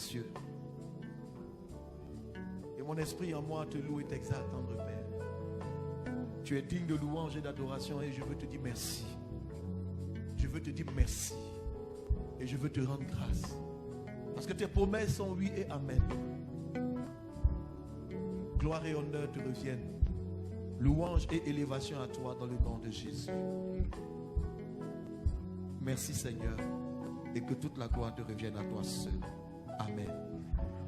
cieux. Et mon esprit en moi te loue et t'exalte, tendre Père. Tu es digne de louange et d'adoration et je veux te dire merci. Je veux te dire merci. Et je veux te rendre grâce. Parce que tes promesses sont oui et amen. Gloire et honneur te reviennent. Louange et élévation à toi dans le nom de Jésus. Merci Seigneur. Et que toute la gloire te revienne à toi seul. Amen.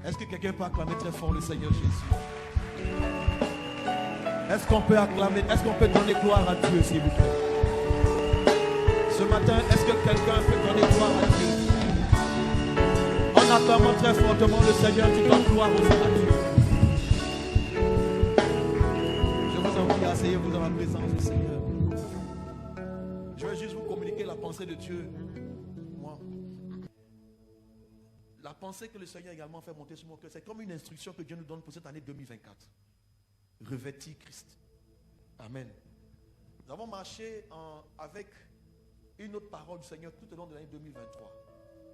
Est-ce que quelqu'un peut acclamer très fort le Seigneur Jésus? Est-ce qu'on peut acclamer? Est-ce qu'on peut donner gloire à Dieu, s'il vous plaît? Ce matin, est-ce que quelqu'un peut donner gloire à Dieu? En acclamant très fortement le Seigneur, tu donnes gloire à Dieu. Je vous en prie, asseyez-vous dans la présence du Seigneur. Je vais juste vous communiquer la pensée de Dieu. Moi, la pensée que le Seigneur a également fait monter sur mon cœur, c'est comme une instruction que Dieu nous donne pour cette année 2024. Revêtir Christ. Amen. Nous avons marché avec une autre parole du Seigneur tout au long de l'année 2023.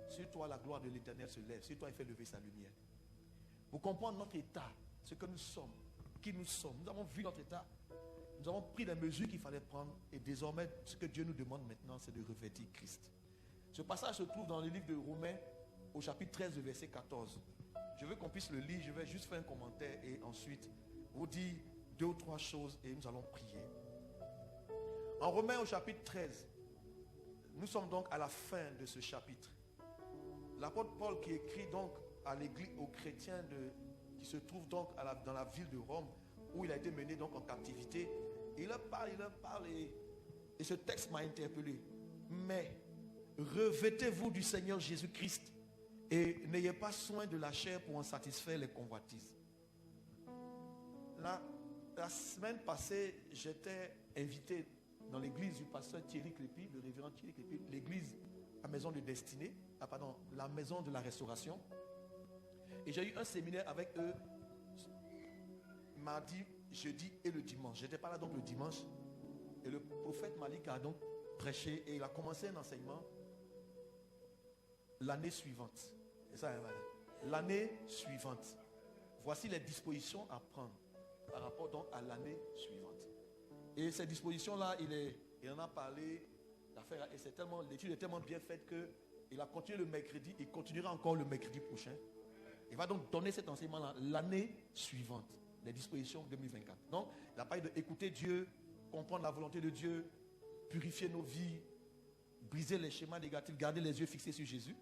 Sur toi, la gloire de l'Éternel se lève. Sur toi, il fait lever sa lumière. Pour comprendre notre état, ce que nous sommes, qui nous sommes. Nous avons vu notre état. Nous avons pris les mesures qu'il fallait prendre. Et désormais, ce que Dieu nous demande maintenant, c'est de revêtir Christ. Ce passage se trouve dans le livre de Romains, au chapitre 13, verset 14. Je veux qu'on puisse le lire. Je vais juste faire un commentaire et ensuite vous dire 2 ou 3 choses et nous allons prier. En Romains, au chapitre 13, nous sommes donc à la fin de ce chapitre. L'apôtre Paul qui écrit donc à l'église, aux chrétiens qui se trouvent donc dans la ville de Rome, où il a été mené donc en captivité. Il leur parle et ce texte m'a interpellé. Mais revêtez-vous du Seigneur Jésus-Christ et n'ayez pas soin de la chair pour en satisfaire les convoitises. La semaine passée, j'étais invité dans l'église du pasteur Thierry Clépi, le révérend Thierry Clépi, l'église, la maison de destinée, la maison de la restauration. Et j'ai eu un séminaire avec eux mardi, jeudi et le dimanche. Je n'étais pas là donc le dimanche. Et le prophète Malik a donc prêché et il a commencé un enseignement l'année suivante. C'est ça, l'année suivante. Voici les dispositions à prendre par rapport donc à l'année suivante. Et ces dispositions-là, il en a parlé. L'étude est tellement bien faite qu'il a continué le mercredi, il continuera encore le mercredi prochain. Il va donc donner cet enseignement-là l'année suivante, les dispositions 2024. Donc, il a parlé d'écouter Dieu, comprendre la volonté de Dieu, purifier nos vies, briser les schémas négatifs, garder les yeux fixés sur Jésus,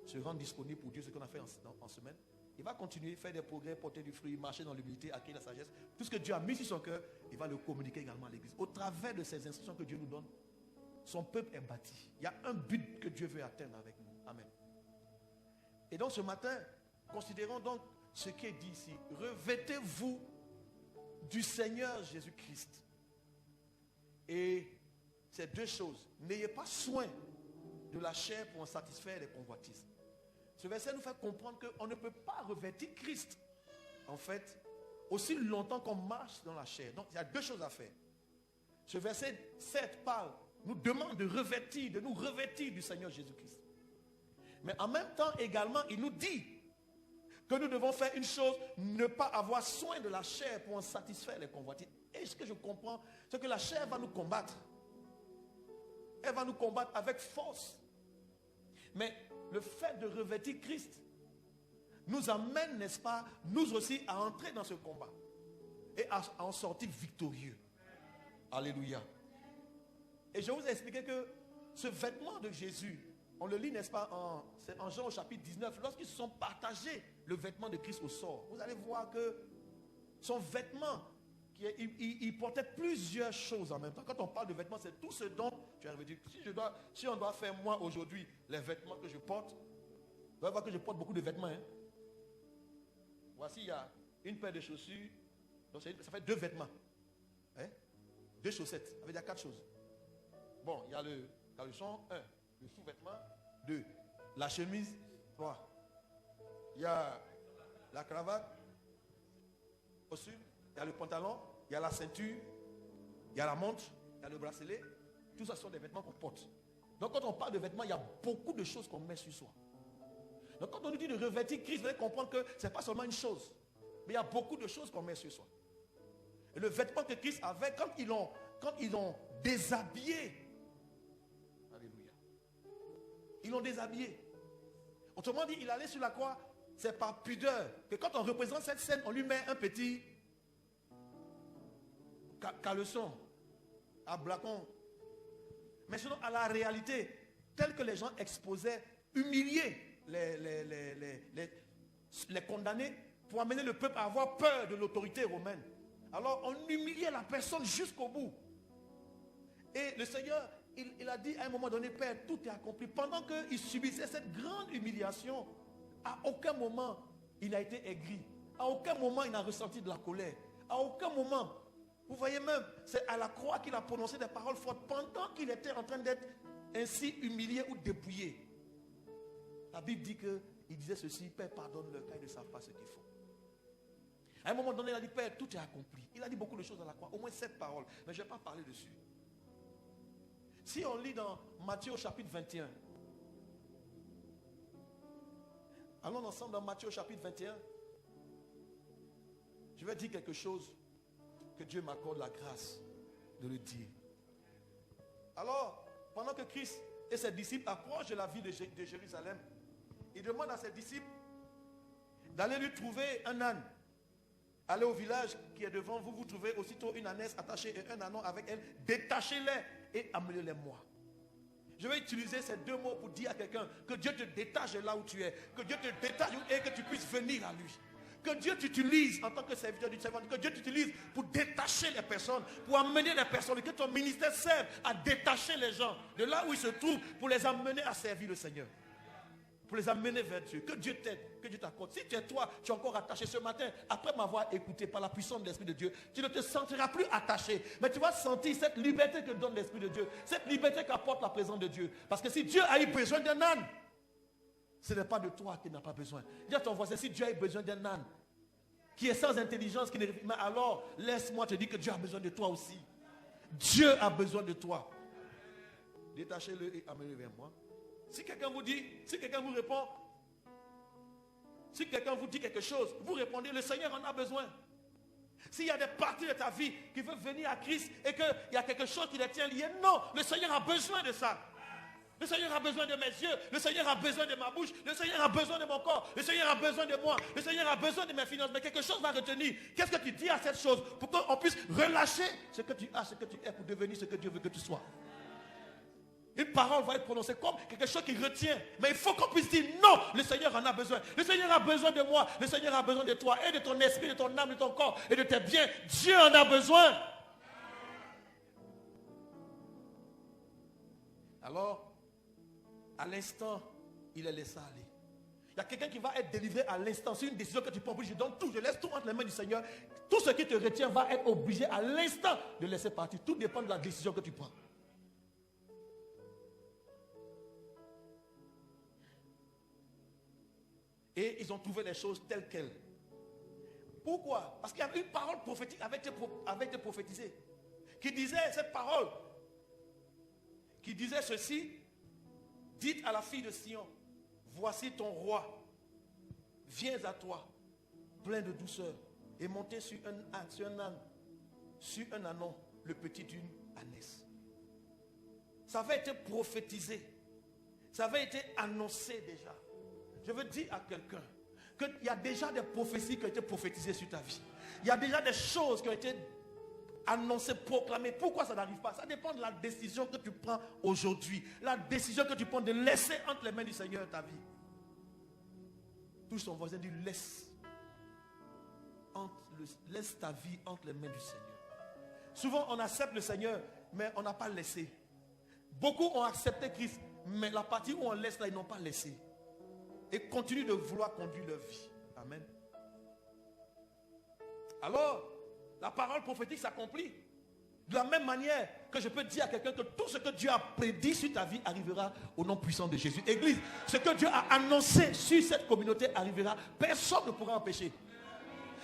se rendre disponible pour Dieu, ce qu'on a fait en semaine. Il va continuer, faire des progrès, porter du fruit, marcher dans l'humilité, acquérir la sagesse. Tout ce que Dieu a mis sur son cœur, il va le communiquer également à l'église. Au travers de ces instructions que Dieu nous donne, son peuple est bâti. Il y a un but que Dieu veut atteindre avec nous. Amen. Et donc ce matin, considérons donc ce qui est dit ici. Revêtez-vous du Seigneur Jésus-Christ. Et ces 2 choses. N'ayez pas soin de la chair pour en satisfaire les convoitises. Ce verset nous fait comprendre qu'on ne peut pas revêtir Christ, en fait, aussi longtemps qu'on marche dans la chair. Donc il y a 2 choses à faire. Ce verset 7 nous demande de nous revêtir du Seigneur Jésus-Christ. Mais en même temps également, il nous dit que nous devons faire une chose, ne pas avoir soin de la chair pour en satisfaire les convoitises. Et ce que je comprends, c'est que la chair va nous combattre. Elle va nous combattre avec force. Mais le fait de revêtir Christ nous amène, n'est-ce pas, nous aussi à entrer dans ce combat et à en sortir victorieux. Alléluia. Et je vous ai expliqué que ce vêtement de Jésus, on le lit, n'est-ce pas, en Jean au chapitre 19, lorsqu'ils se sont partagés le vêtement de Christ au sort, vous allez voir que son vêtement, il portait plusieurs choses en même temps. Quand on parle de vêtements, c'est tout ce dont tu as revêtu. Si on doit faire moi aujourd'hui les vêtements que je porte, vous allez voir que je porte beaucoup de vêtements. Hein. Voici, il y a une paire de chaussures, donc ça fait 2 vêtements. Hein? 2 chaussettes, ça veut dire 4 choses. Bon, il y a le caleçon, 1. Le sous-vêtement, 2. La chemise, 3. Il y a la cravate, au-dessus. Il y a le pantalon, il y a la ceinture, il y a la montre, il y a le bracelet. Tout ça sont des vêtements qu'on porte. Donc quand on parle de vêtements, il y a beaucoup de choses qu'on met sur soi. Donc quand on nous dit de revêtir Christ, vous allez comprendre que ce n'est pas seulement une chose. Mais il y a beaucoup de choses qu'on met sur soi. Et le vêtement que Christ avait, quand ils l'ont déshabillé, alléluia, ils l'ont déshabillé. Autrement dit, il allait sur la croix, c'est par pudeur que quand on représente cette scène, on lui met un petit caleçon, à blacon. Mais sinon, à la réalité, tel que les gens exposaient, humiliaient les condamnés pour amener le peuple à avoir peur de l'autorité romaine. Alors, on humiliait la personne jusqu'au bout. Et le Seigneur, il a dit à un moment donné, Père, tout est accompli. Pendant qu'il subissait cette grande humiliation, à aucun moment, il n'a été aigri. À aucun moment, il n'a ressenti de la colère. À aucun moment. Vous voyez même, c'est à la croix qu'il a prononcé des paroles fortes pendant qu'il était en train d'être ainsi humilié ou dépouillé. La Bible dit qu'il disait ceci, Père, pardonne-leur car ils ne savent pas ce qu'ils font. À un moment donné, il a dit, Père, tout est accompli. Il a dit beaucoup de choses à la croix, au moins 7 paroles, mais je ne vais pas parler dessus. Si on lit dans Matthieu au chapitre 21, allons ensemble dans Matthieu au chapitre 21, je vais dire quelque chose que Dieu m'accorde la grâce de le dire. Alors, pendant que Christ et ses disciples approchent de la ville de Jérusalem, il demande à ses disciples d'aller lui trouver un âne. Allez au village qui est devant vous, vous trouvez aussitôt une ânesse attachée et un ânon avec elle. Détachez-les et amenez-les moi. Je vais utiliser ces 2 mots pour dire à quelqu'un que Dieu te détache de là où tu es. Que Dieu te détache et que tu puisses venir à lui. Que Dieu t'utilise en tant que serviteur du servant. Que Dieu t'utilise pour détacher les personnes, pour amener les personnes. Que ton ministère serve à détacher les gens de là où ils se trouvent pour les amener à servir le Seigneur. Pour les amener vers Dieu. Que Dieu t'aide, que Dieu t'accorde. Si tu es toi, tu es encore attaché ce matin, après m'avoir écouté par la puissance de l'Esprit de Dieu, tu ne te sentiras plus attaché. Mais tu vas sentir cette liberté que donne l'Esprit de Dieu. Cette liberté qu'apporte la présence de Dieu. Parce que si Dieu a eu besoin d'un âne, ce n'est pas de toi qu'il n'a pas besoin. Dis à ton voisin, si Dieu a eu besoin d'un âne, qui est sans intelligence, qui ne... mais alors, laisse-moi te dire que Dieu a besoin de toi aussi. Dieu a besoin de toi. Détachez-le et amenez-le vers moi. Si quelqu'un vous dit, si quelqu'un vous répond, si quelqu'un vous dit quelque chose, vous répondez, le Seigneur en a besoin. S'il y a des parties de ta vie qui veulent venir à Christ et qu'il y a quelque chose qui les tient liés, non, le Seigneur a besoin de ça. Le Seigneur a besoin de mes yeux, le Seigneur a besoin de ma bouche, le Seigneur a besoin de mon corps, le Seigneur a besoin de moi, le Seigneur a besoin de mes finances, mais quelque chose va retenir. Qu'est-ce que tu dis à cette chose pour qu'on puisse relâcher ce que tu as, ce que tu es pour devenir ce que Dieu veut que tu sois. Une parole va être prononcée comme quelque chose qui retient. Mais il faut qu'on puisse dire non, le Seigneur en a besoin. Le Seigneur a besoin de moi. Le Seigneur a besoin de toi et de ton esprit, de ton âme, de ton corps et de tes biens. Dieu en a besoin. Alors, à l'instant, il est laissé aller. Il y a quelqu'un qui va être délivré à l'instant. C'est une décision que tu prends. Je donne tout, je laisse tout entre les mains du Seigneur. Tout ce qui te retient va être obligé à l'instant de laisser partir. Tout dépend de la décision que tu prends. Et ils ont trouvé les choses telles quelles. Pourquoi? Parce qu'il y avait une parole prophétique avait été prophétisée. Qui disait cette parole. Qui disait ceci. Dites à la fille de Sion. Voici ton roi. Viens à toi. Plein de douceur. Et montez sur un âne. Sur un ânon. Le petit d'une ânesse. Ça avait été prophétisé. Ça avait été annoncé déjà. Je veux dire à quelqu'un qu'il y a déjà des prophéties qui ont été prophétisées sur ta vie. Il y a déjà des choses qui ont été annoncées, proclamées. Pourquoi ça n'arrive pas? Ça dépend de la décision que tu prends aujourd'hui. La décision que tu prends de laisser entre les mains du Seigneur ta vie. Touche son voisin, dit laisse ta vie entre les mains du Seigneur. Souvent on accepte le Seigneur, mais on n'a pas laissé. Beaucoup ont accepté Christ, mais la partie où on laisse là, ils n'ont pas laissé. Et continuent de vouloir conduire leur vie. Amen. Alors, la parole prophétique s'accomplit. De la même manière que je peux dire à quelqu'un que tout ce que Dieu a prédit sur ta vie arrivera au nom puissant de Jésus. Église, ce que Dieu a annoncé sur cette communauté arrivera. Personne ne pourra empêcher.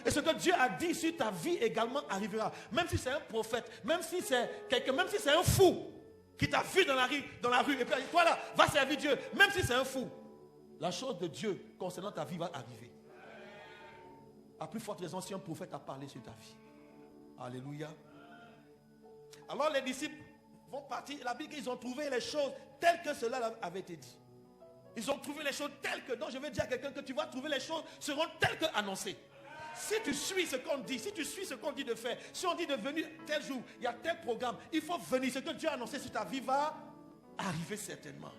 Et ce que Dieu a dit sur ta vie également arrivera. Même si c'est un prophète, même si c'est quelqu'un, même si c'est un fou qui t'a vu dans la rue et puis a dit, toi là, va servir Dieu. Même si c'est un fou. La chose de Dieu concernant ta vie va arriver. À plus forte raison si un prophète a parlé sur ta vie. Alléluia. Alors les disciples vont partir. La Bible dit qu'ils ont trouvé les choses telles que cela avait été dit. Ils ont trouvé les choses telles que... Donc je vais dire à quelqu'un que tu vas trouver les choses seront telles que annoncées. Si tu suis ce qu'on dit, si tu suis ce qu'on dit de faire, si on dit de venir tel jour, il y a tel programme, il faut venir. Ce que Dieu a annoncé sur ta vie va arriver certainement.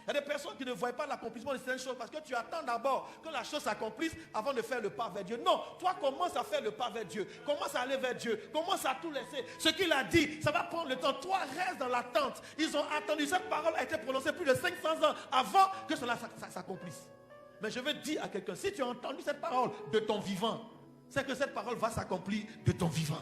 Il y a des personnes qui ne voient pas l'accomplissement de certaines choses parce que tu attends d'abord que la chose s'accomplisse avant de faire le pas vers Dieu. Non, toi commence à faire le pas vers Dieu. Commence à aller vers Dieu. Commence à tout laisser. Ce qu'il a dit, ça va prendre le temps. Toi, reste dans l'attente. Ils ont attendu. Cette parole a été prononcée plus de 500 ans avant que cela s'accomplisse. Mais je veux dire à quelqu'un, si tu as entendu cette parole de ton vivant, c'est que cette parole va s'accomplir de ton vivant.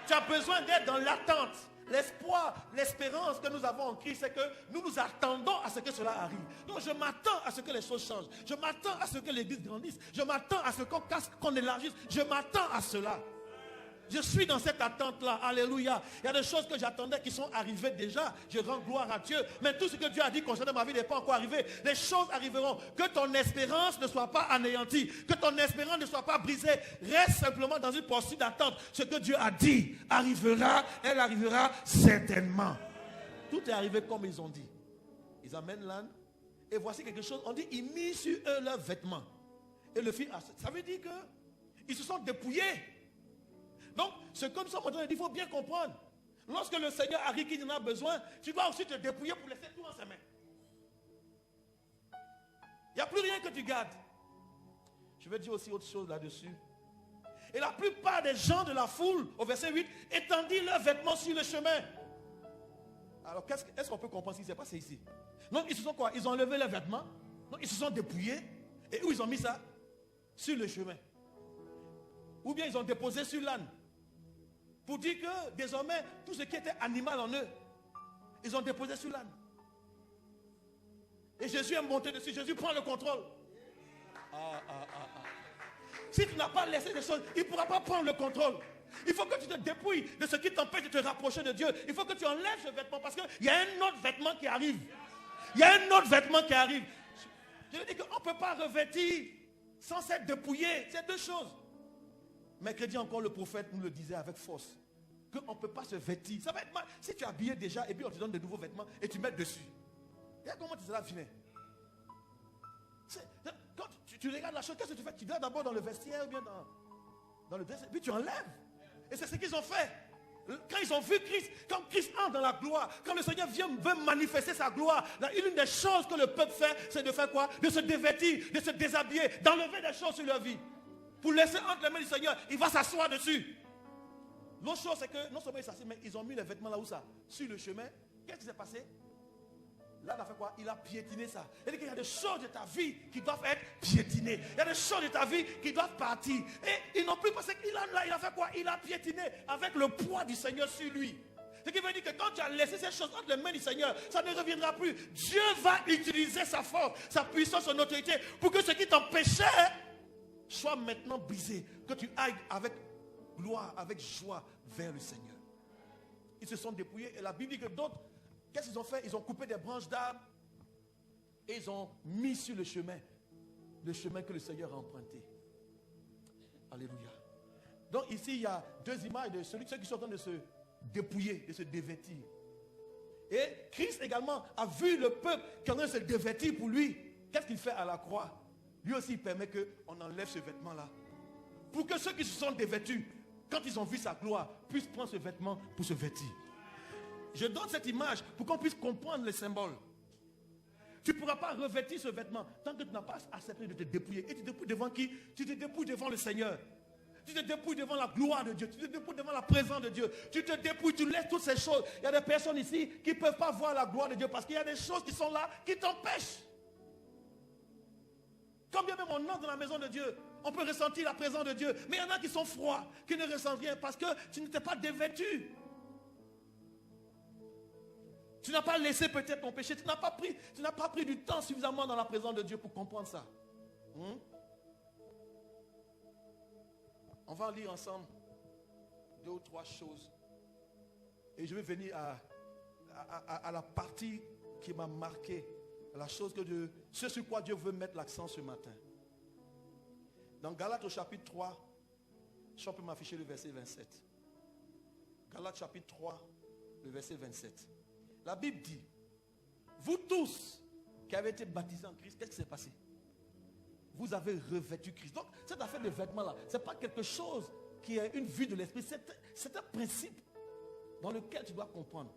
Tu as besoin d'être dans l'attente. L'espoir, l'espérance que nous avons en Christ, c'est que nous nous attendons à ce que cela arrive. Donc je m'attends à ce que les choses changent. Je m'attends à ce que l'église grandisse. Je m'attends à ce qu'on casse, qu'on élargisse. Je m'attends à cela. Je suis dans cette attente-là. Alléluia. Il y a des choses que j'attendais qui sont arrivées déjà. Je rends gloire à Dieu. Mais tout ce que Dieu a dit concernant ma vie n'est pas encore arrivé. Les choses arriveront. Que ton espérance ne soit pas anéantie. Que ton espérance ne soit pas brisée. Reste simplement dans une posture d'attente. Ce que Dieu a dit arrivera. Elle arrivera certainement. Tout est arrivé comme ils ont dit. Ils amènent l'âne. Et voici quelque chose. On dit, ils mirent sur eux leurs vêtements. Et le fils, ça veut dire qu'ils se sont dépouillés. Donc, ce que nous sommes en train de dire, il faut bien comprendre. Lorsque le Seigneur arrive, qu'il en a besoin, tu dois aussi te dépouiller pour laisser tout en ses mains. Il n'y a plus rien que tu gardes. Je vais dire aussi autre chose là-dessus. Et la plupart des gens de la foule, au verset 8, étendirent leurs vêtements sur le chemin. Alors, est-ce qu'on peut comprendre ce qui s'est passé ici? Donc, ils se sont quoi? Ils ont enlevé leurs vêtements. Donc, ils se sont dépouillés. Et où ils ont mis ça? Sur le chemin. Ou bien ils ont déposé sur l'âne. Pour dire que désormais, tout ce qui était animal en eux, ils ont déposé sur l'âne. Et Jésus est monté dessus. Jésus prend le contrôle. Si tu n'as pas laissé des choses, il ne pourra pas prendre le contrôle. Il faut que tu te dépouilles de ce qui t'empêche de te rapprocher de Dieu. Il faut que tu enlèves ce vêtement parce qu'il y a un autre vêtement qui arrive. Il y a un autre vêtement qui arrive. Je veux dire qu'on ne peut pas revêtir sans s'être dépouillé. C'est deux choses. Mercredi encore, le prophète nous le disait avec force. Qu'on ne peut pas se vêtir. Ça va être mal. Si tu es habillé déjà et puis on te donne de nouveaux vêtements et tu mets dessus. Regarde comment tu seras fini. Quand tu regardes la chose, qu'est-ce que tu fais? Tu vas d'abord dans le vestiaire ou bien dans le vestiaire. Puis tu enlèves. Et c'est ce qu'ils ont fait. Quand ils ont vu Christ, quand Christ entre dans la gloire, quand le Seigneur veut manifester sa gloire, l'une des choses que le peuple fait, c'est de faire quoi? De se dévêtir, de se déshabiller, d'enlever des choses sur leur vie. Pour laisser entre les mains du Seigneur, il va s'asseoir dessus. L'autre chose, c'est que non seulement ils s'assient, mais ils ont mis les vêtements là où ça? Sur le chemin. Qu'est-ce qui s'est passé? Là, il a fait quoi? Il a piétiné ça. Il y a des choses de ta vie qui doivent être piétinées. Il y a des choses de ta vie qui doivent partir. Et ils n'ont plus passé qu'il a là. Il a fait quoi? Il a piétiné avec le poids du Seigneur sur lui. Ce qui veut dire que quand tu as laissé ces choses entre les mains du Seigneur, ça ne reviendra plus. Dieu va utiliser sa force, sa puissance, son autorité pour que ce qui t'empêchait soit maintenant brisé. Que tu ailles avec gloire, avec joie vers le Seigneur. Ils se sont dépouillés. Et la Bible dit que d'autres, qu'est-ce qu'ils ont fait? Ils ont coupé des branches d'arbres et ils ont mis sur le chemin que le Seigneur a emprunté. Alléluia. Donc ici, il y a deux images de ceux qui sont en train de se dépouiller, de se dévêtir. Et Christ également a vu le peuple qui est en train de se dévêtir pour lui. Qu'est-ce qu'il fait à la croix? Lui aussi, il permet qu'on enlève ce vêtement-là. Pour que ceux qui se sont dévêtus, quand ils ont vu sa gloire, puissent prendre ce vêtement pour se vêtir. Je donne cette image pour qu'on puisse comprendre les symboles. Tu ne pourras pas revêtir ce vêtement tant que tu n'as pas accepté de te dépouiller. Et tu te dépouilles devant qui? Tu te dépouilles devant le Seigneur. Tu te dépouilles devant la gloire de Dieu. Tu te dépouilles devant la présence de Dieu. Tu te dépouilles, tu laisses toutes ces choses. Il y a des personnes ici qui ne peuvent pas voir la gloire de Dieu parce qu'il y a des choses qui sont là qui t'empêchent. Quand bien même on entre dans la maison de Dieu, on peut ressentir la présence de Dieu. Mais il y en a qui sont froids, qui ne ressentent rien parce que tu n'étais pas dévêtu. Tu n'as pas laissé peut-être ton péché. Tu n'as pas pris du temps suffisamment dans la présence de Dieu pour comprendre ça. On va en lire ensemble 2 ou 3 choses. Et je vais venir à la partie qui m'a marqué La chose que Dieu, ce sur quoi Dieu veut mettre l'accent ce matin. Dans Galates au chapitre 3, si on peut m'afficher le verset 27. Galates chapitre 3, le verset 27. La Bible dit, vous tous qui avez été baptisés en Christ, qu'est-ce qui s'est passé? Vous avez revêtu Christ. Donc, cette affaire de vêtements-là, ce n'est pas quelque chose qui est une vue de l'esprit. C'est un principe dans lequel tu dois comprendre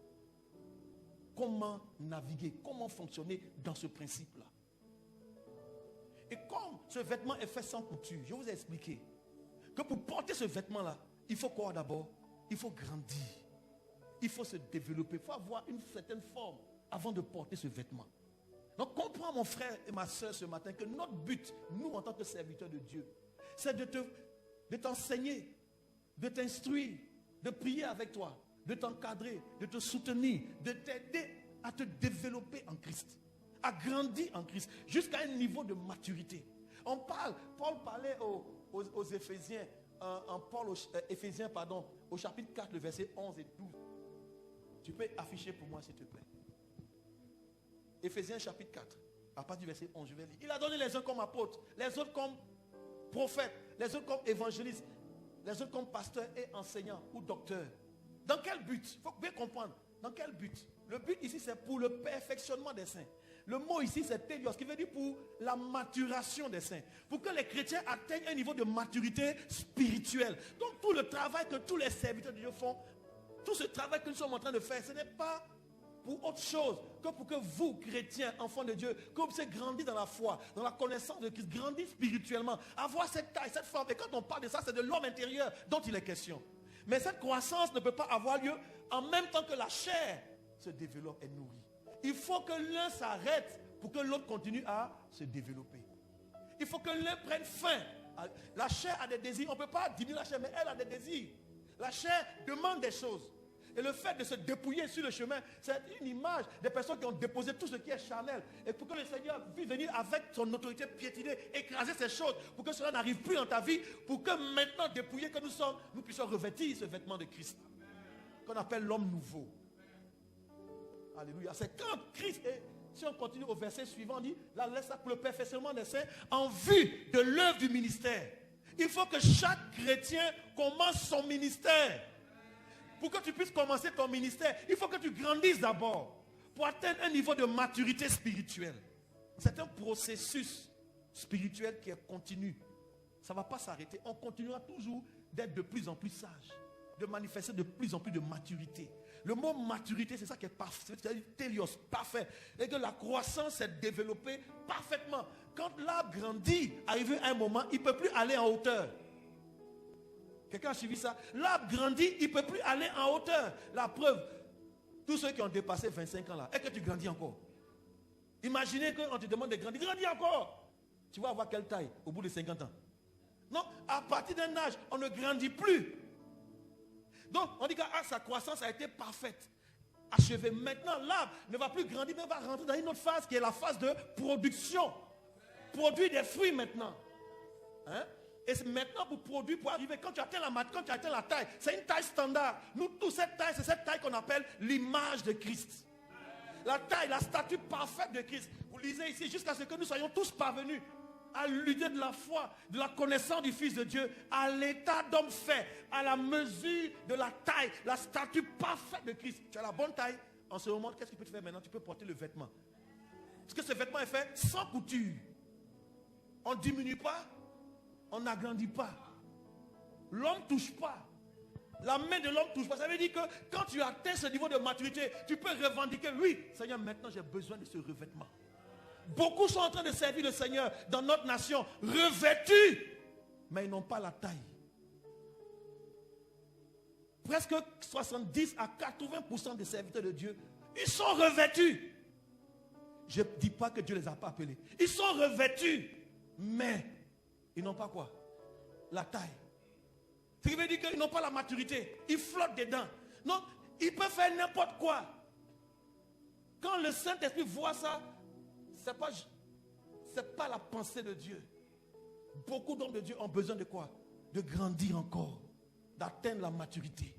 comment naviguer, comment fonctionner dans ce principe-là. Et comme ce vêtement est fait sans couture, je vous ai expliqué que pour porter ce vêtement-là, il faut quoi d'abord? Il faut grandir. Il faut se développer. Il faut avoir une certaine forme avant de porter ce vêtement. Donc comprends mon frère et ma soeur ce matin que notre but, nous en tant que serviteurs de Dieu, c'est de t'enseigner, de t'instruire, de prier avec toi, de t'encadrer, de te soutenir, de t'aider à te développer en Christ, à grandir en Christ, jusqu'à un niveau de maturité. Paul parlait aux Éphésiens, Éphésiens, au chapitre 4, le verset 11 et 12. Tu peux afficher pour moi, s'il te plaît. Éphésiens chapitre 4, à partir du verset 11, je vais lire. Il a donné les uns comme apôtres, les autres comme prophètes, les autres comme évangélistes, les autres comme pasteurs et enseignants ou docteurs. Dans quel but? Il faut bien comprendre. Dans quel but? Le but ici, c'est pour le perfectionnement des saints. Le mot ici, c'est télios, qui veut dire pour la maturation des saints. Pour que les chrétiens atteignent un niveau de maturité spirituelle. Donc tout le travail que tous les serviteurs de Dieu font, tout ce travail que nous sommes en train de faire, ce n'est pas pour autre chose que pour que vous, chrétiens, enfants de Dieu, que vous puissiez grandir dans la foi, dans la connaissance de Christ, grandir spirituellement, avoir cette taille, cette forme. Et quand on parle de ça, c'est de l'homme intérieur dont il est question. Mais cette croissance ne peut pas avoir lieu en même temps que la chair se développe et nourrit. Il faut que l'un s'arrête pour que l'autre continue à se développer. Il faut que l'un prenne fin. La chair a des désirs. On ne peut pas diminuer la chair, mais elle a des désirs. La chair demande des choses. Et le fait de se dépouiller sur le chemin, c'est une image des personnes qui ont déposé tout ce qui est charnel. Et pour que le Seigneur puisse venir avec son autorité piétiner, écraser ces choses, pour que cela n'arrive plus dans ta vie, pour que maintenant, dépouillés que nous sommes, nous puissions revêtir ce vêtement de Christ, qu'on appelle l'homme nouveau. Alléluia. C'est quand Christ est, si on continue au verset suivant, on dit, là, laisse pour le perfectionnement des saints, en vue de l'œuvre du ministère. Il faut que chaque chrétien commence son ministère. Pour que tu puisses commencer ton ministère, il faut que tu grandisses d'abord pour atteindre un niveau de maturité spirituelle. C'est un processus spirituel qui est continu. Ça ne va pas s'arrêter. On continuera toujours d'être de plus en plus sage, de manifester de plus en plus de maturité. Le mot maturité, c'est ça qui est parfait, c'est-à-dire télios, parfait. Et que la croissance s'est développée parfaitement. Quand l'arbre grandit, arrivé à un moment, il ne peut plus aller en hauteur. Quelqu'un a suivi ça? L'arbre grandit, il ne peut plus aller en hauteur. La preuve, tous ceux qui ont dépassé 25 ans là, est-ce que tu grandis encore? Imaginez qu'on te demande de grandir. Grandis encore! Tu vas avoir quelle taille au bout de 50 ans? Non, à partir d'un âge, on ne grandit plus. Donc, on dit que sa croissance a été parfaite, achevée. Maintenant, l'arbre ne va plus grandir, mais va rentrer dans une autre phase qui est la phase de production. Produire des fruits maintenant. Hein? Et c'est maintenant pour produire, pour arriver, quand tu atteins la taille, c'est une taille standard. Nous tous, cette taille, c'est cette taille qu'on appelle l'image de Christ. La taille, la statue parfaite de Christ. Vous lisez ici, jusqu'à ce que nous soyons tous parvenus à l'unité de la foi, de la connaissance du Fils de Dieu, à l'état d'homme fait, à la mesure de la taille, la statue parfaite de Christ. Tu as la bonne taille. En ce moment, qu'est-ce que tu peux faire maintenant? Tu peux porter le vêtement. Parce que ce vêtement est fait sans couture. On ne diminue pas. On n'agrandit pas. L'homme ne touche pas. La main de l'homme ne touche pas. Ça veut dire que quand tu atteins ce niveau de maturité, tu peux revendiquer, oui, Seigneur, maintenant j'ai besoin de ce revêtement. Beaucoup sont en train de servir le Seigneur dans notre nation, revêtus, mais ils n'ont pas la taille. Presque 70 à 80% des serviteurs de Dieu, ils sont revêtus. Je ne dis pas que Dieu ne les a pas appelés. Ils sont revêtus, mais ils n'ont pas quoi? La taille. Ce qui veut dire qu'ils n'ont pas la maturité. Ils flottent dedans. Non, ils peuvent faire n'importe quoi. Quand le Saint-Esprit voit ça, ce n'est pas la pensée de Dieu. Beaucoup d'hommes de Dieu ont besoin de quoi? De grandir encore. D'atteindre la maturité.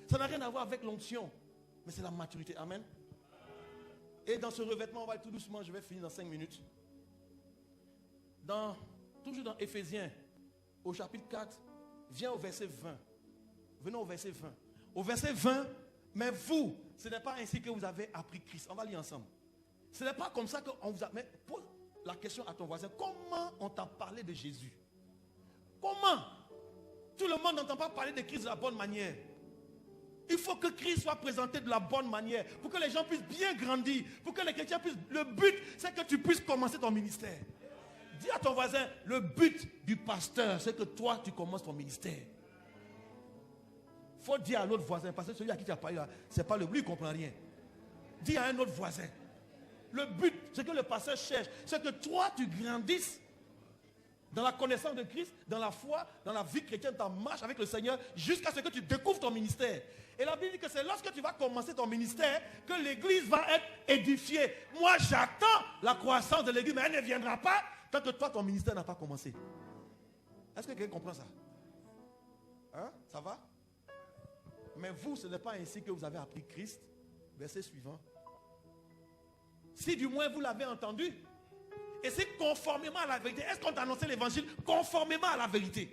Ça n'a rien à voir avec l'onction. Mais c'est la maturité. Amen. Et dans ce revêtement, on va aller tout doucement, je vais finir dans 5 minutes. Toujours dans Éphésiens, au chapitre 4, viens au verset 20. Venons au verset 20. Au verset 20, mais vous, ce n'est pas ainsi que vous avez appris Christ. On va lire ensemble. Ce n'est pas comme ça qu'on vous a... Mais pose la question à ton voisin. Comment on t'a parlé de Jésus? Comment? Tout le monde n'entend pas parler de Christ de la bonne manière. Il faut que Christ soit présenté de la bonne manière pour que les gens puissent bien grandir, pour que les chrétiens puissent... Le but, c'est que tu puisses commencer ton ministère. Dis à ton voisin, le but du pasteur, c'est que toi, tu commences ton ministère. Il faut dire à l'autre voisin, parce que celui à qui tu as parlé là, c'est pas le but, il ne comprend rien. Dis à un autre voisin. Le but, c'est que le pasteur cherche, c'est que toi, tu grandisses dans la connaissance de Christ, dans la foi, dans la vie chrétienne, ta marche avec le Seigneur, jusqu'à ce que tu découvres ton ministère. Et la Bible dit que c'est lorsque tu vas commencer ton ministère que l'église va être édifiée. Moi, j'attends la croissance de l'église, mais elle ne viendra pas tant que toi, ton ministère n'a pas commencé. Est-ce que quelqu'un comprend ça? Hein? Ça va? Mais vous, ce n'est pas ainsi que vous avez appris Christ. Verset suivant. Si du moins vous l'avez entendu, et c'est conformément à la vérité. Est-ce qu'on t'a annoncé l'évangile conformément à la vérité?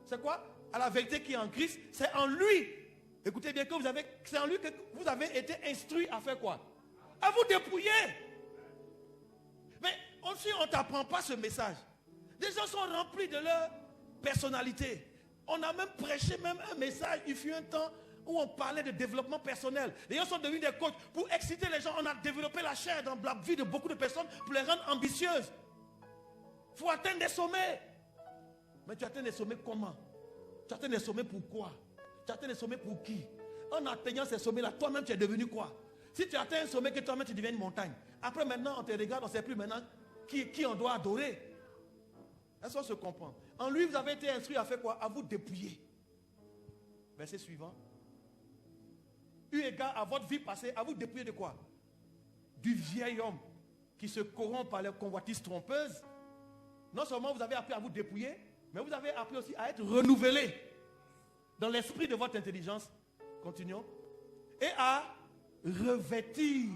C'est quoi? À la vérité qui est en Christ, c'est en lui. Écoutez bien que c'est en lui que vous avez été instruit à faire quoi? À vous dépouiller. Mais aussi on ne t'apprend pas ce message. Les gens sont remplis de leur personnalité. On a même prêché un message, il fut un temps où on parlait de développement personnel. Les gens sont devenus des coachs. Pour exciter les gens, on a développé la chair dans la vie de beaucoup de personnes pour les rendre ambitieuses. Il faut atteindre des sommets. Mais tu atteins des sommets comment? Tu atteins des sommets pour quoi? Tu atteins des sommets pour qui? En atteignant ces sommets-là, toi-même tu es devenu quoi? Si tu atteins un sommet que toi-même tu deviens une montagne. Après maintenant, on te regarde, on ne sait plus maintenant qui on doit adorer. Est-ce qu'on se comprend? En lui, vous avez été instruit à faire quoi? À vous dépouiller. Verset suivant. Eu égard à votre vie passée, à vous dépouiller de quoi? Du vieil homme qui se corrompt par les convoitises trompeuses. Non seulement vous avez appris à vous dépouiller, mais vous avez appris aussi à être renouvelé dans l'esprit de votre intelligence. Continuons. Et à revêtir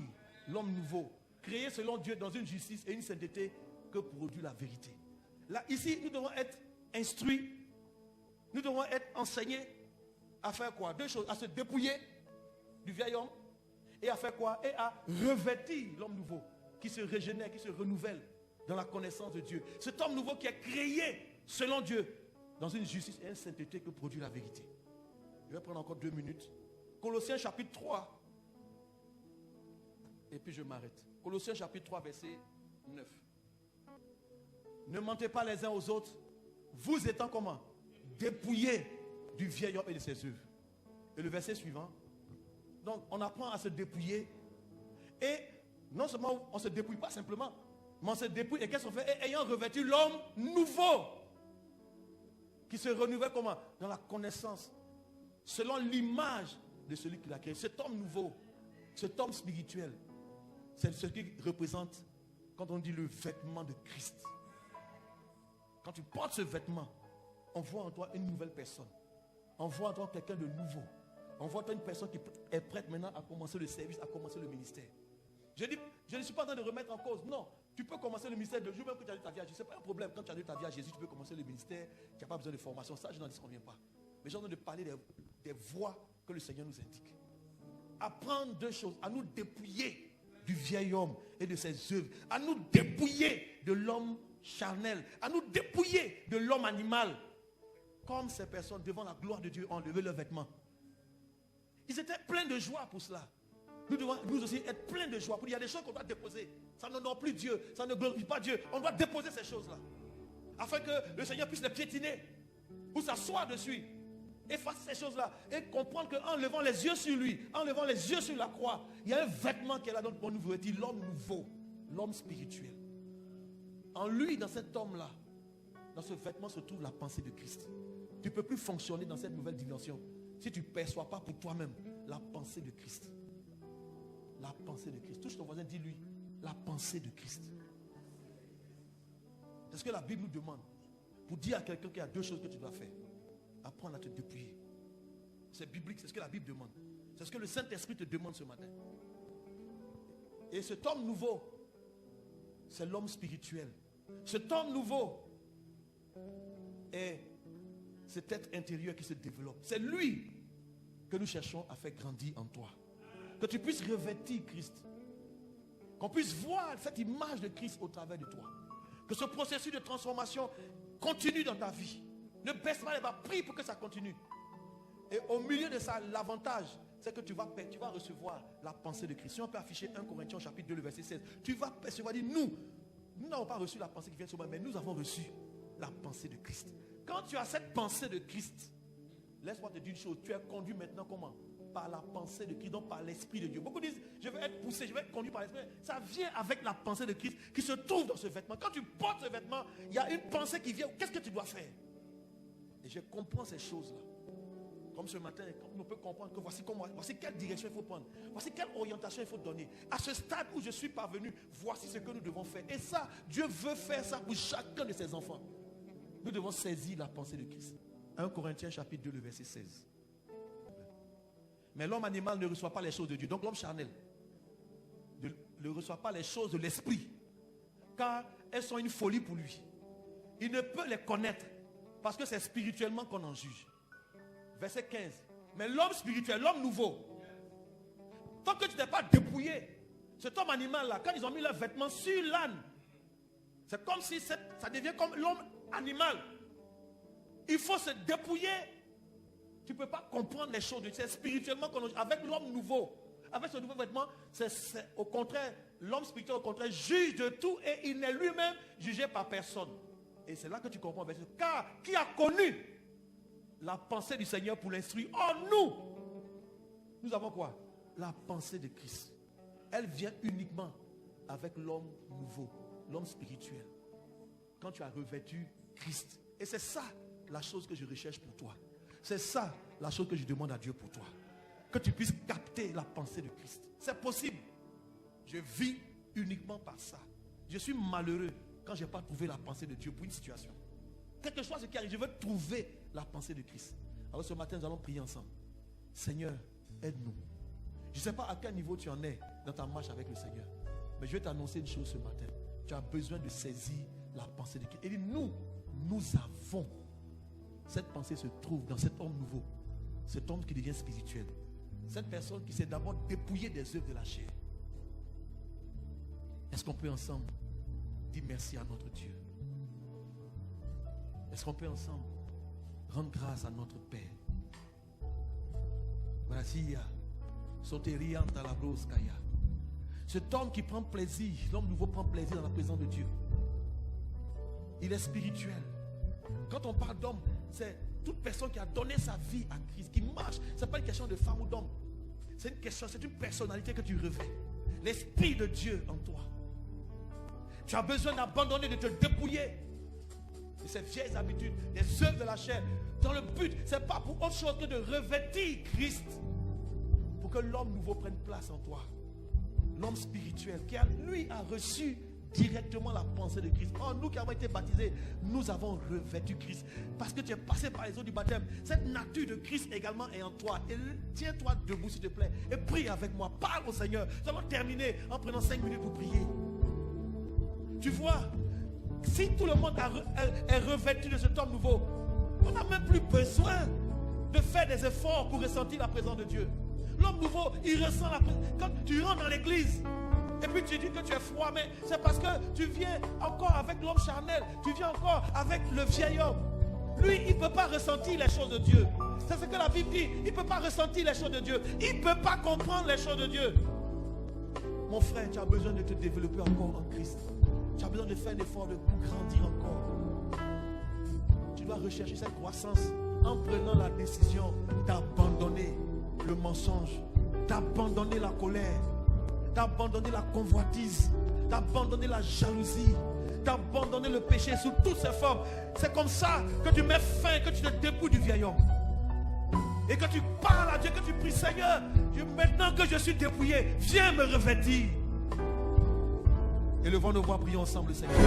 l'homme nouveau, créé selon Dieu dans une justice et une sainteté que produit la vérité. Là, ici, nous devons être instruits, nous devons être enseignés à faire quoi? Deux choses, à se dépouiller du vieil homme et à faire quoi? Et à revêtir l'homme nouveau qui se régénère, qui se renouvelle dans la connaissance de Dieu. Cet homme nouveau qui est créé selon Dieu dans une justice et une sainteté que produit la vérité. Je vais prendre encore 2 minutes. Colossiens chapitre 3. Et puis je m'arrête. Colossiens chapitre 3 verset 9. Ne mentez pas les uns aux autres, vous étant comment? Dépouillés du vieil homme et de ses œuvres. Et le verset suivant. Donc on apprend à se dépouiller. Et non seulement on ne se dépouille pas simplement, mais on se dépouille. Et qu'est-ce qu'on fait? Et ayant revêtu l'homme nouveau, qui se renouvelle comment? Dans la connaissance, selon l'image de celui qui l'a créé. Cet homme nouveau, cet homme spirituel, c'est ce qui représente, quand on dit le vêtement de Christ. Quand tu portes ce vêtement, on voit en toi une nouvelle personne. On voit en toi quelqu'un de nouveau. On voit en toi une personne qui est prête maintenant à commencer le service, à commencer le ministère. Je ne suis pas en train de remettre en cause. Non, tu peux commencer le ministère le jour même que tu as donné ta vie à Jésus. Ce n'est pas un problème. Quand tu as donné ta vie à Jésus, tu peux commencer le ministère. Tu n'as pas besoin de formation. Ça, je n'en disconviens pas. Mais j'ai envie de parler des voies que le Seigneur nous indique. Apprendre 2 choses. À nous dépouiller du vieil homme et de ses œuvres. À nous dépouiller de l'homme charnel. À nous dépouiller de l'homme animal. Comme ces personnes, devant la gloire de Dieu, ont enlevé leurs vêtements. Ils étaient pleins de joie pour cela. Nous devons nous aussi être pleins de joie. Il y a des choses qu'on doit déposer. Ça n'honore plus Dieu. Ça ne glorifie pas Dieu. On doit déposer ces choses-là. Afin que le Seigneur puisse les piétiner. Ou s'asseoir dessus. Effacer ces choses-là. Et comprendre qu'en levant les yeux sur lui, en levant les yeux sur la croix, il y a un vêtement qui est là pour nous vêtir. L'homme nouveau. L'homme spirituel. En lui, dans cet homme-là, dans ce vêtement se trouve la pensée de Christ. Tu ne peux plus fonctionner dans cette nouvelle dimension si tu ne perçois pas pour toi-même la pensée de Christ. La pensée de Christ. Touche ton voisin, dis-lui la pensée de Christ. C'est ce que la Bible nous demande. Pour dire à quelqu'un qu'il y a 2 choses que tu dois faire. Apprendre à te dépouiller. C'est biblique, c'est ce que la Bible demande. C'est ce que le Saint-Esprit te demande ce matin. Et cet homme nouveau, c'est l'homme spirituel. Cet homme nouveau est cet être intérieur qui se développe. C'est lui que nous cherchons à faire grandir en toi. Que tu puisses revêtir Christ. Qu'on puisse voir cette image de Christ au travers de toi. Que ce processus de transformation continue dans ta vie. Ne baisse pas les bras, prie pour que ça continue. Et au milieu de ça, l'avantage, c'est que tu vas recevoir la pensée de Christ. Si on peut afficher 1 Corinthiens chapitre 2, le verset 16, tu vas dire, nous n'avons pas reçu la pensée qui vient sur moi, mais nous avons reçu la pensée de Christ. Quand tu as cette pensée de Christ, laisse-moi te dire une chose, tu es conduit maintenant comment? Par la pensée de Christ, donc par l'Esprit de Dieu. Beaucoup disent, je vais être poussé, je vais être conduit par l'Esprit. Ça vient avec la pensée de Christ qui se trouve dans ce vêtement. Quand tu portes ce vêtement, il y a une pensée qui vient. Qu'est-ce que tu dois faire? Et je comprends ces choses-là. Comme ce matin, on peut comprendre que voici quelle direction il faut prendre. Voici quelle orientation il faut donner. À ce stade où je suis parvenu, voici ce que nous devons faire. Et ça, Dieu veut faire ça pour chacun de ses enfants. Nous devons saisir la pensée de Christ. 1 Corinthiens chapitre 2, le verset 16. Mais l'homme animal ne reçoit pas les choses de Dieu. Donc l'homme charnel ne reçoit pas les choses de l'esprit. Car elles sont une folie pour lui. Il ne peut les connaître. Parce que c'est spirituellement qu'on en juge. Verset 15. Mais l'homme spirituel, l'homme nouveau, tant que tu n'es pas dépouillé, cet homme animal là, quand ils ont mis leurs vêtements sur l'âne, c'est comme si ça devient comme l'homme animal. Il faut se dépouiller. Tu ne peux pas comprendre les choses. C'est spirituellement qu'on juge. Avec l'homme nouveau, avec ce nouveau vêtement, c'est au contraire, l'homme spirituel au contraire juge de tout et il n'est lui-même jugé par personne. Et c'est là que tu comprends. Car qui a connu la pensée du Seigneur pour l'instruire en nous avons quoi? La pensée de Christ. Elle vient uniquement avec l'homme nouveau, l'homme spirituel. Quand tu as revêtu Christ. Et c'est ça la chose que je recherche pour toi. C'est ça la chose que je demande à Dieu pour toi. Que tu puisses capter la pensée de Christ. C'est possible. Je vis uniquement par ça. Je suis malheureux quand je n'ai pas trouvé la pensée de Dieu pour une situation. Quelque chose qui arrive, je veux trouver la pensée de Christ. Alors ce matin, nous allons prier ensemble. Seigneur, aide-nous. Je ne sais pas à quel niveau tu en es dans ta marche avec le Seigneur. Mais je vais t'annoncer une chose ce matin. Tu as besoin de saisir la pensée de Christ. Et nous avons. Cette pensée se trouve dans cet homme nouveau. Cet homme qui devient spirituel. Cette personne qui s'est d'abord dépouillée des œuvres de la chair. Est-ce qu'on peut ensemble dire merci à notre Dieu? Est-ce qu'on peut ensemble rendre grâce à notre Père? Brasia, Soterian Talabroskaya. Cet homme qui prend plaisir, l'homme nouveau prend plaisir dans la présence de Dieu. Il est spirituel. Quand on parle d'homme, c'est toute personne qui a donné sa vie à Christ, qui marche. Ce n'est pas une question de femme ou d'homme. C'est une personnalité que tu revêts. L'Esprit de Dieu en toi. Tu as besoin d'abandonner, de te dépouiller de ces vieilles habitudes, des œuvres de la chair. Dans le but, ce n'est pas pour autre chose que de revêtir Christ. Pour que l'homme nouveau prenne place en toi. L'homme spirituel qui a reçu directement la pensée de Christ. Oh, nous qui avons été baptisés, nous avons revêtu Christ. Parce que tu es passé par les eaux du baptême. Cette nature de Christ également est en toi. Et tiens-toi debout s'il te plaît. Et prie avec moi. Parle au Seigneur. Nous allons terminer en prenant 5 minutes pour prier. Tu vois, si tout le monde est revêtu de cet homme nouveau, on n'a même plus besoin de faire des efforts pour ressentir la présence de Dieu. L'homme nouveau, il ressent la présence. Quand tu rentres dans l'église, et puis tu dis que tu es froid, mais c'est parce que tu viens encore avec l'homme charnel. Tu viens encore avec le vieil homme. Lui, il ne peut pas ressentir les choses de Dieu. C'est ce que la Bible dit. Il ne peut pas ressentir les choses de Dieu. Il ne peut pas comprendre les choses de Dieu. Mon frère, tu as besoin de te développer encore en Christ. Tu as besoin de faire un effort de grandir encore. Tu dois rechercher cette croissance en prenant la décision d'abandonner le mensonge, d'abandonner la colère, d'abandonner la convoitise, d'abandonner la jalousie, d'abandonner le péché sous toutes ses formes. C'est comme ça que tu mets fin, que tu te dépouilles du vieil homme. Et que tu parles à Dieu, que tu pries, Seigneur, maintenant que je suis dépouillé, viens me revêtir. Et levons nos voix, prions ensemble, Seigneur.